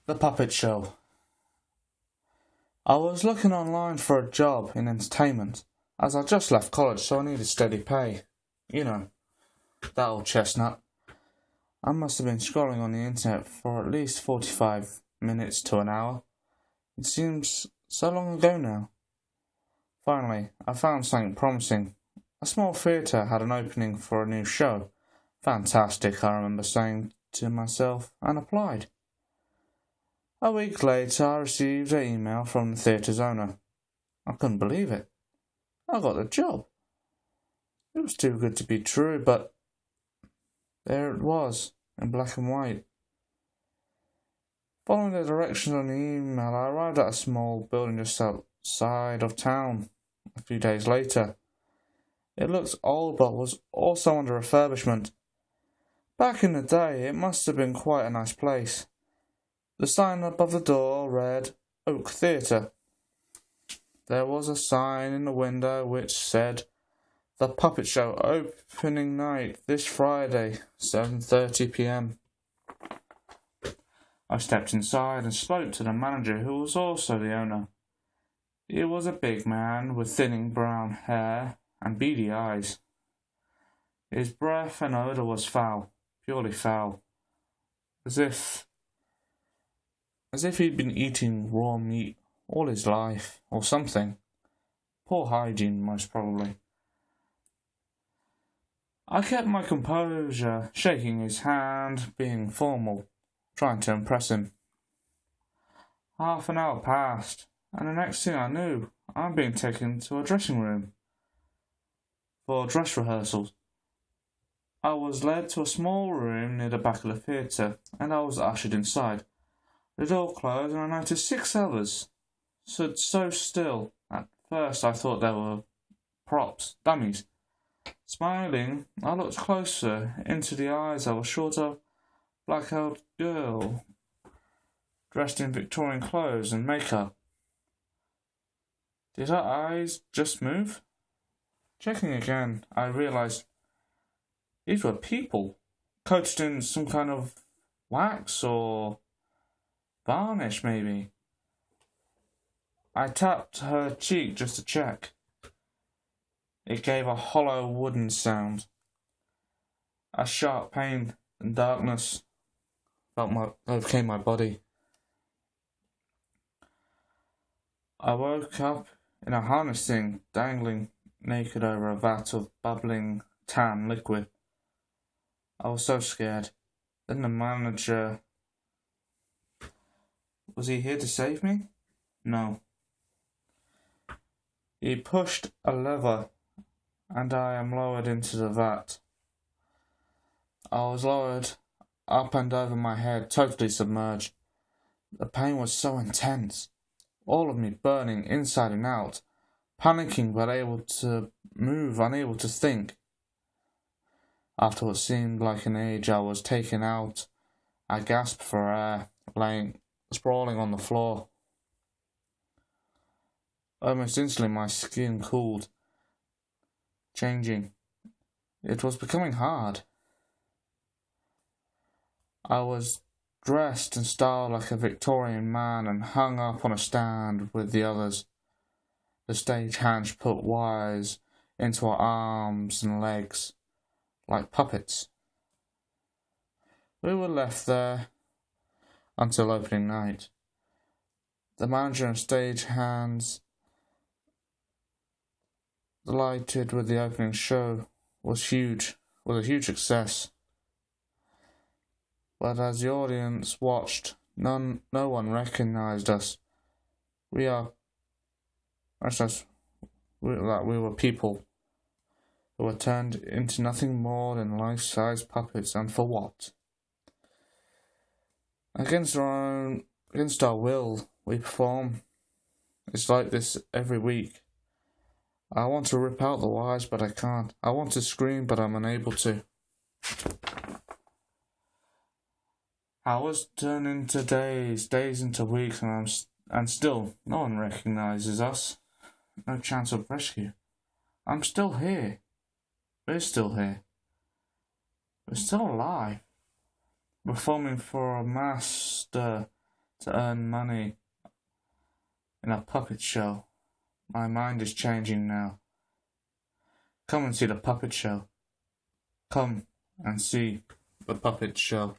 The Puppet Show. I was looking online for a job in entertainment, as I just left college, so I needed steady pay. You know, that old chestnut. I must have been scrolling on the internet for at least 45 minutes to an hour. It seems so long ago now. Finally, I found something promising. A small theatre had an opening for a new show. Fantastic, I remember saying to myself, and applied. A week later, I received an email from the theatre's owner. I couldn't believe it. I got the job. It was too good to be true, but there it was, in black and white. Following the directions on the email, I arrived at a small building just outside of town a few days later. It looked old, but was also under refurbishment. Back in the day, it must have been quite a nice place. The sign above the door read Oak Theatre. There was a sign in the window which said, "The Puppet Show opening night this Friday, 7:30 p.m. I stepped inside and spoke to the manager, who was also the owner. He was a big man with thinning brown hair and beady eyes. His breath and odour was foul, purely foul, as if he'd been eating raw meat all his life, or something. Poor hygiene, most probably. I kept my composure, shaking his hand, being formal, trying to impress him. Half an hour passed, and the next thing I knew, I'm being taken to a dressing room for dress rehearsals. I was led to a small room near the back of the theatre, and I was ushered inside. The door closed, and I noticed 6 others stood so still. At first I thought they were props, dummies. Smiling, I looked closer into the eyes of a shorter, black-haired girl, dressed in Victorian clothes and makeup. Did her eyes just move? Checking again, I realised these were people, coated in some kind of wax or varnish, maybe. I tapped her cheek just to check. It gave a hollow wooden sound. A sharp pain and darkness overcame my body. I woke up in a harness thing, dangling naked over a vat of bubbling tan liquid. I was so scared. Then the manager... Was he here to save me? No. He pushed a lever, and I am lowered into the vat. I was lowered up and over my head, totally submerged. The pain was so intense, all of me burning inside and out, panicking but able to move, unable to think. After what seemed like an age, I was taken out. I gasped for air, sprawling on the floor. Almost instantly my skin cooled, changing. It was becoming hard. I was dressed and styled like a Victorian man and hung up on a stand with the others. The stage hands put wires into our arms and legs, like puppets. We were left there until opening night. The manager and stage hands, delighted with the opening show, was a huge success. But as the audience watched, no one recognized us. We were people who were turned into nothing more than life-size puppets, and for what? Against our will, we perform. It's like this every week. I want to rip out the wires, but I can't. I want to scream, but I'm unable to. Hours turn into days, days into weeks, and still no one recognizes us. No chance of rescue. I'm still here. We're still here. We're still alive. Performing for a master to earn money in a puppet show. My mind is changing now. Come and see the puppet show. Come and see the puppet show.